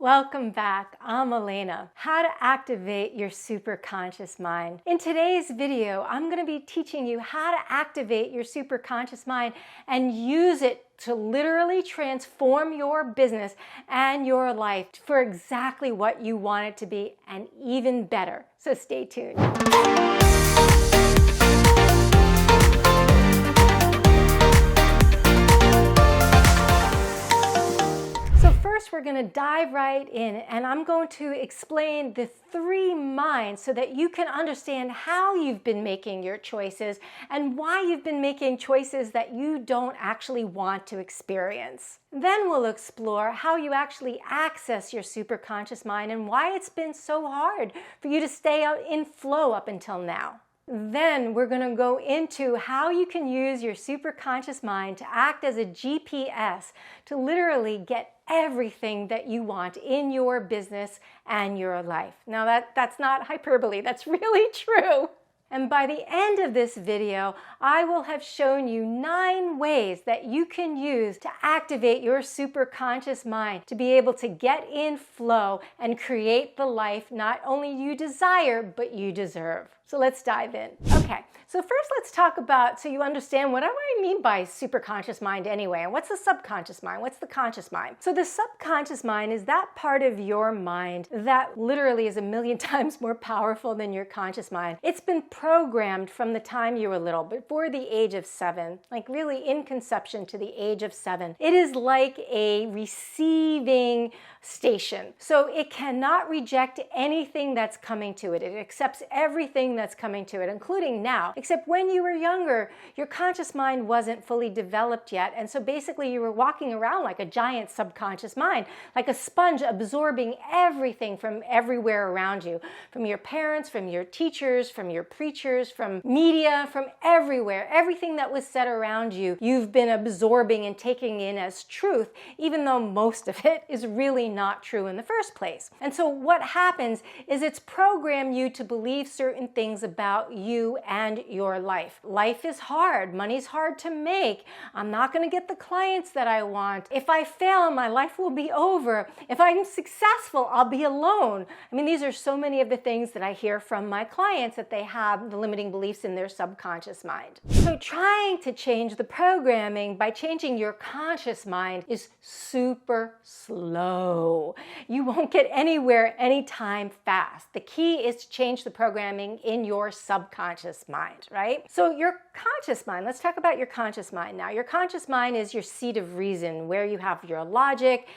Welcome back. I'm Alaina. How to activate your superconscious mind. In today's video, I'm going to be teaching you how to activate your superconscious mind and use it to literally transform your business and your life for exactly what you want it to be and even better. So stay tuned. First, we're going to dive right in, and I'm going to explain the three minds so that you can understand how you've been making your choices and why you've been making choices that you don't actually want to experience. Then we'll explore how you actually access your superconscious mind and why it's been so hard for you to stay out in flow up until now. Then we're going to go into how you can use your superconscious mind to act as a GPS to literally get everything that you want in your business and your life. Now that's not hyperbole, that's really true. And by the end of this video, I will have shown you 9 ways that you can use to activate your superconscious mind to be able to get in flow and create the life not only you desire, but you deserve. So let's dive in. Okay, so first let's talk about, so you understand what do I mean by superconscious mind anyway, and what's the subconscious mind? What's the conscious mind? So the subconscious mind is that part of your mind that literally is 1,000,000 times more powerful than your conscious mind. It's been programmed from the time you were little, before the age of 7, like really in conception to the age of 7. It is like a receiving station. So it cannot reject anything that's coming to it. It accepts everything that's coming to it, including now. Except when you were younger, your conscious mind wasn't fully developed yet. And so basically you were walking around like a giant subconscious mind, like a sponge absorbing everything from everywhere around you, from your parents, from your teachers, from your preachers, from media, from everywhere. Everything that was said around you, you've been absorbing and taking in as truth, even though most of it is really not true in the first place. And so what happens is it's programmed you to believe certain things about you and your life. Life is hard. Money's hard to make. I'm not going to get the clients that I want. If I fail, my life will be over. If I'm successful, I'll be alone. I mean, these are so many of the things that I hear from my clients that they have the limiting beliefs in their subconscious mind. So trying to change the programming by changing your conscious mind is super slow. You won't get anywhere anytime fast. The key is to change the programming in your subconscious mind, right? So your conscious mind, let's talk about your conscious mind now. Your conscious mind is your seat of reason, where you have your logic.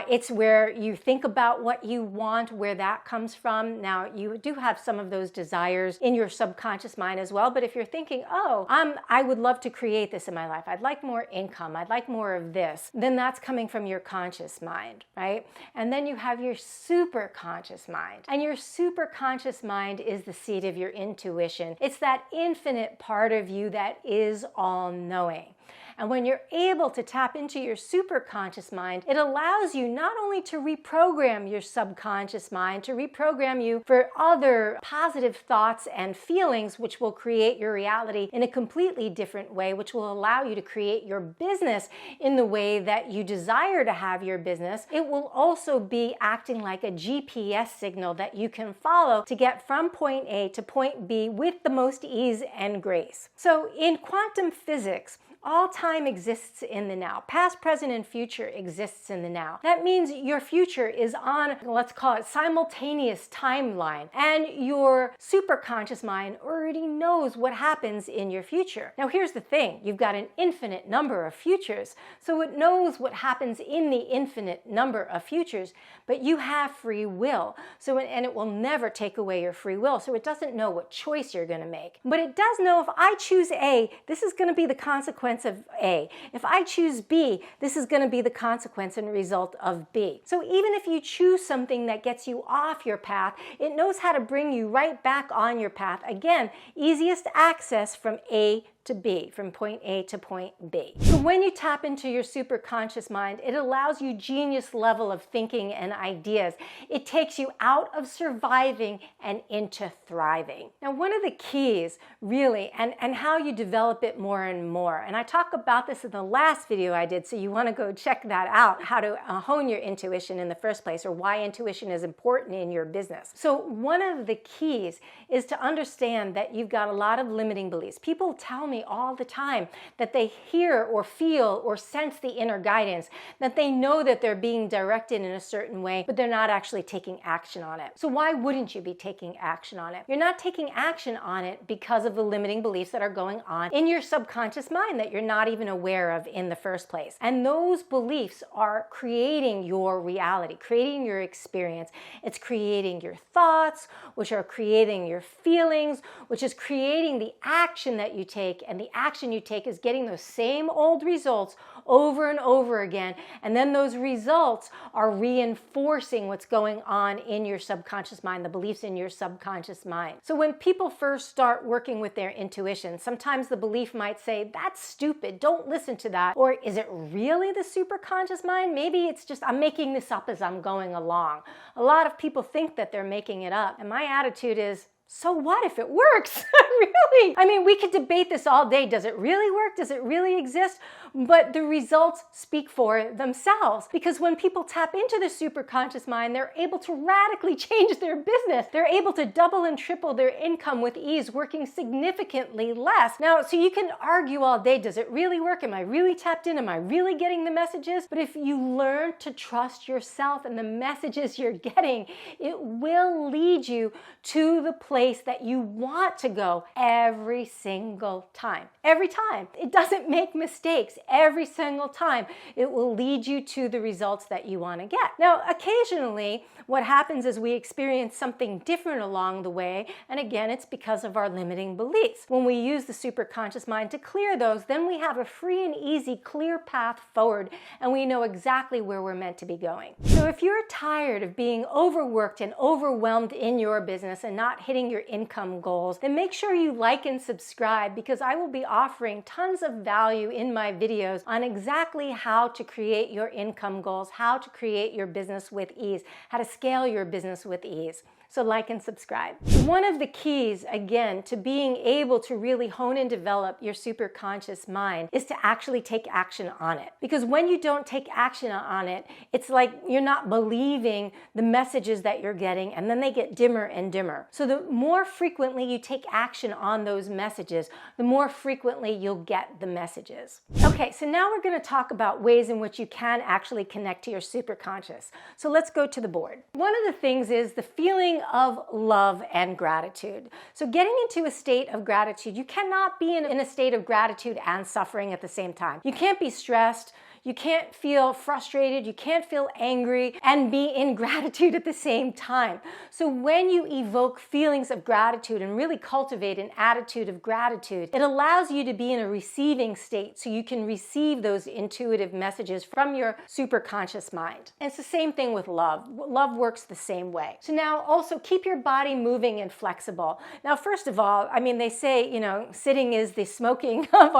It's where you think about what you want, where that comes from. Now, you do have some of those desires in your subconscious mind as well, but if you're thinking, I would love to create this in my life, I'd like more income, I'd like more of this, then that's coming from your conscious mind, right? And then you have your superconscious mind. And your superconscious mind is the seat of your intuition. It's that infinite part of you that is all-knowing. And when you're able to tap into your superconscious mind, it allows you not only to reprogram your subconscious mind, to reprogram you for other positive thoughts and feelings, which will create your reality in a completely different way, which will allow you to create your business in the way that you desire to have your business. It will also be acting like a GPS signal that you can follow to get from point A to point B with the most ease and grace. So in quantum physics, all time exists in the now. Past, present, and future exists in the now. That means your future is on, let's call it, simultaneous timeline. And your superconscious mind already knows what happens in your future. Now here's the thing. You've got an infinite number of futures. So it knows what happens in the infinite number of futures, but you have free will. And it will never take away your free will. So it doesn't know what choice you're going to make. But it does know if I choose A, this is going to be the consequence of A. If I choose B, this is going to be the consequence and result of B. So even if you choose something that gets you off your path, it knows how to bring you right back on your path. Again, easiest access from A to B, from point A to point B. So when you tap into your superconscious mind, it allows you genius level of thinking and ideas. It takes you out of surviving and into thriving. Now, one of the keys really, and how you develop it more and more, and I talk about this in the last video I did, so you want to go check that out, how to hone your intuition in the first place, or why intuition is important in your business. So one of the keys is to understand that you've got a lot of limiting beliefs. People tell me all the time that they hear or feel or sense the inner guidance, that they know that they're being directed in a certain way, but they're not actually taking action on it. So why wouldn't you be taking action on it? You're not taking action on it because of the limiting beliefs that are going on in your subconscious mind that you're not even aware of in the first place. And those beliefs are creating your reality, creating your experience. It's creating your thoughts, which are creating your feelings, which is creating the action that you take, and the action you take is getting those same old results over and over again, and then those results are reinforcing what's going on in your subconscious mind, the beliefs in your subconscious mind. So when people first start working with their intuition, sometimes the belief might say, that's stupid, don't listen to that. Or is it really the superconscious mind? Maybe it's just, I'm making this up as I'm going along. A lot of people think that they're making it up, and my attitude is, so what if it works? Really? I mean, we could debate this all day. Does it really work? Does it really exist? But the results speak for themselves, because when people tap into the superconscious mind, they're able to radically change their business. They're able to double and triple their income with ease, working significantly less. Now, so you can argue all day, does it really work? Am I really tapped in? Am I really getting the messages? But if you learn to trust yourself and the messages you're getting, it will lead you to the place that you want to go every single time. Every time. It doesn't make mistakes. Every single time. It will lead you to the results that you want to get. Now, occasionally, what happens is we experience something different along the way, and again, it's because of our limiting beliefs. When we use the superconscious mind to clear those, then we have a free and easy, clear path forward, and we know exactly where we're meant to be going. So if you're tired of being overworked and overwhelmed in your business and not hitting your income goals, then make sure you like and subscribe, because I will be offering tons of value in my videos on exactly how to create your income goals, how to create your business with ease, how to scale your business with ease. So like and subscribe. One of the keys, again, to being able to really hone and develop your superconscious mind is to actually take action on it. Because when you don't take action on it, it's like you're not believing the messages that you're getting, and then they get dimmer and dimmer. So the more frequently you take action on those messages, the more frequently you'll get the messages. Okay, so now we're going to talk about ways in which you can actually connect to your superconscious. So let's go to the board. One of the things is the feeling of love and gratitude. So getting into a state of gratitude, you cannot be in a state of gratitude and suffering at the same time. You can't be stressed. You can't feel frustrated, you can't feel angry, and be in gratitude at the same time. So when you evoke feelings of gratitude and really cultivate an attitude of gratitude, it allows you to be in a receiving state so you can receive those intuitive messages from your superconscious mind. And it's the same thing with love. Love works the same way. So now also keep your body moving and flexible. Now, first of all, I mean, they say, sitting is the smoking of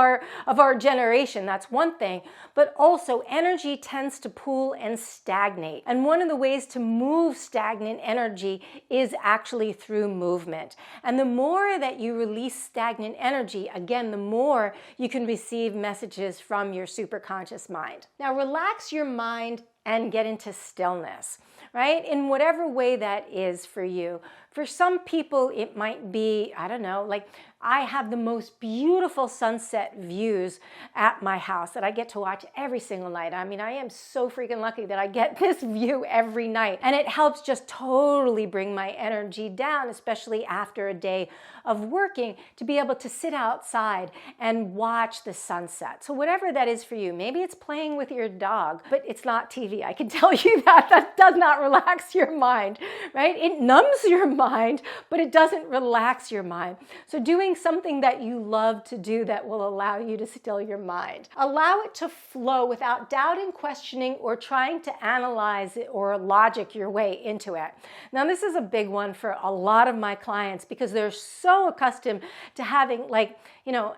our generation. That's one thing. But also energy tends to pool and stagnate. And one of the ways to move stagnant energy is actually through movement. And the more that you release stagnant energy, again, the more you can receive messages from your superconscious mind. Now, relax your mind and get into stillness, right? In whatever way that is for you. For some people, it might be, I don't know, like I have the most beautiful sunset views at my house that I get to watch every single night. I mean, I am so freaking lucky that I get this view every night. And it helps just totally bring my energy down, especially after a day of working, to be able to sit outside and watch the sunset. So whatever that is for you, maybe it's playing with your dog, but it's not TV. I can tell you that. That does not relax your mind, right? It numbs your mind. mind, but it doesn't relax your mind. So doing something that you love to do that will allow you to still your mind. Allow it to flow without doubting, questioning, or trying to analyze it or logic your way into it. Now, this is a big one for a lot of my clients because they're so accustomed to having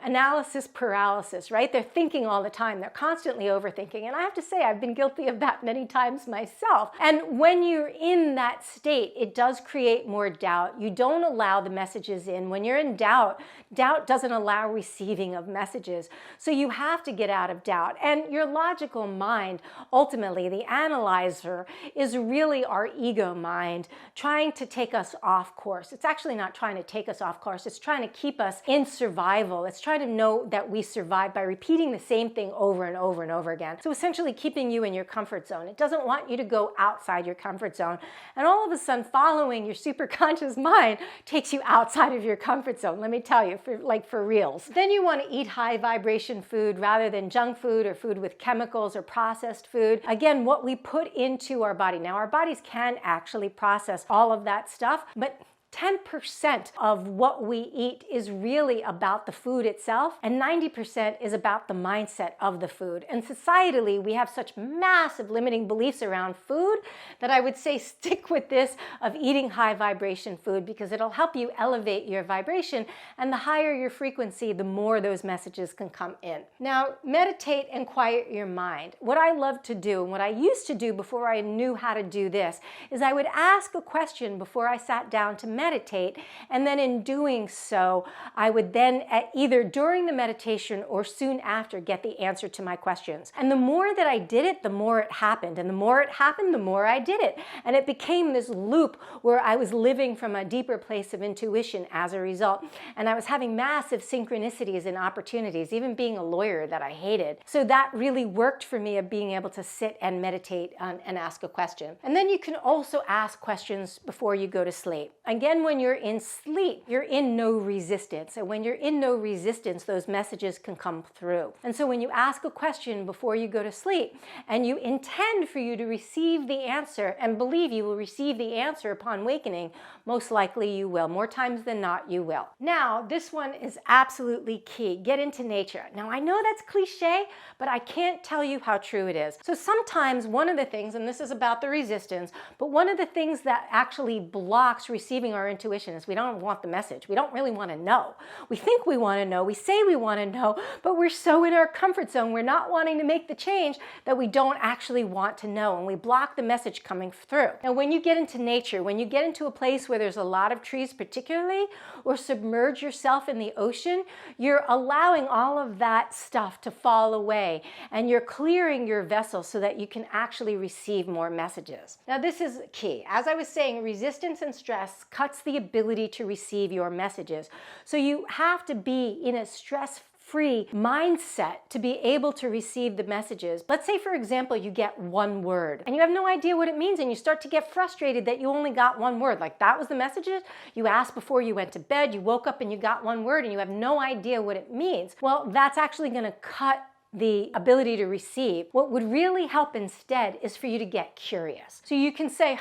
analysis paralysis, right? They're thinking all the time. They're constantly overthinking. And I have to say, I've been guilty of that many times myself. And when you're in that state, it does create more doubt. You don't allow the messages in. When you're in doubt, doubt doesn't allow receiving of messages. So you have to get out of doubt. And your logical mind, ultimately, the analyzer, is really our ego mind trying to take us off course. It's actually not trying to take us off course. It's trying to keep us in survival. It's trying to know that we survive by repeating the same thing over and over and over again. So essentially keeping you in your comfort zone. It doesn't want you to go outside your comfort zone. And all of a sudden following your superconscious mind takes you outside of your comfort zone. Let me tell you, for reals. Then you want to eat high vibration food rather than junk food or food with chemicals or processed food. Again, what we put into our body. Now, our bodies can actually process all of that stuff, but 10% of what we eat is really about the food itself, and 90% is about the mindset of the food. And societally, we have such massive limiting beliefs around food that I would say stick with this of eating high vibration food because it'll help you elevate your vibration, and the higher your frequency, the more those messages can come in. Now, meditate and quiet your mind. What I love to do, and what I used to do before I knew how to do this, is I would ask a question before I sat down to meditate, and then in doing so, I would then either during the meditation or soon after get the answer to my questions. And the more that I did it, the more it happened. And the more it happened, the more I did it. And it became this loop where I was living from a deeper place of intuition as a result. And I was having massive synchronicities and opportunities, even being a lawyer that I hated. So that really worked for me of being able to sit and meditate and ask a question. And then you can also ask questions before you go to sleep. Again, when you're in sleep, you're in no resistance. And when you're in no resistance, those messages can come through. And so when you ask a question before you go to sleep, and you intend for you to receive the answer, and believe you will receive the answer upon awakening, most likely you will. More times than not, you will. Now, this one is absolutely key. Get into nature. Now, I know that's cliche, but I can't tell you how true it is. So sometimes one of the things, and this is about the resistance, but one of the things that actually blocks receiving our intuition is we don't want the message. We don't really want to know. We think we want to know. We say we want to know, but we're so in our comfort zone. We're not wanting to make the change that we don't actually want to know, and we block the message coming through. Now, when you get into nature, when you get into a place where there's a lot of trees particularly, or submerge yourself in the ocean, you're allowing all of that stuff to fall away, and you're clearing your vessel so that you can actually receive more messages. Now, this is key. As I was saying, resistance and stress cuts the ability to receive your messages. So you have to be in a stress-free mindset to be able to receive the messages. Let's say, for example, you get one word and you have no idea what it means, and you start to get frustrated that you only got one word. Like, that was the messages you asked before you went to bed, you woke up and you got one word and you have no idea what it means. Well, that's actually going to cut the ability to receive. What would really help instead is for you to get curious. So you can say,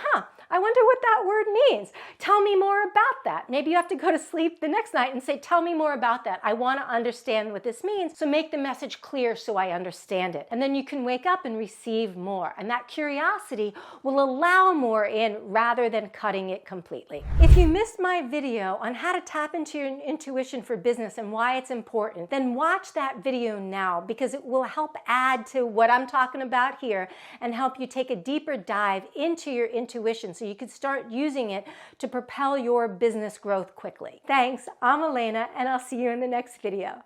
I wonder what that word means. Tell me more about that. Maybe you have to go to sleep the next night and say, tell me more about that. I want to understand what this means. So make the message clear so I understand it. And then you can wake up and receive more. And that curiosity will allow more in rather than cutting it completely. If you missed my video on how to tap into your intuition for business and why it's important, then watch that video now, because it will help add to what I'm talking about here and help you take a deeper dive into your intuition so you can start using it to propel your business growth quickly. Thanks, I'm Alaina, and I'll see you in the next video.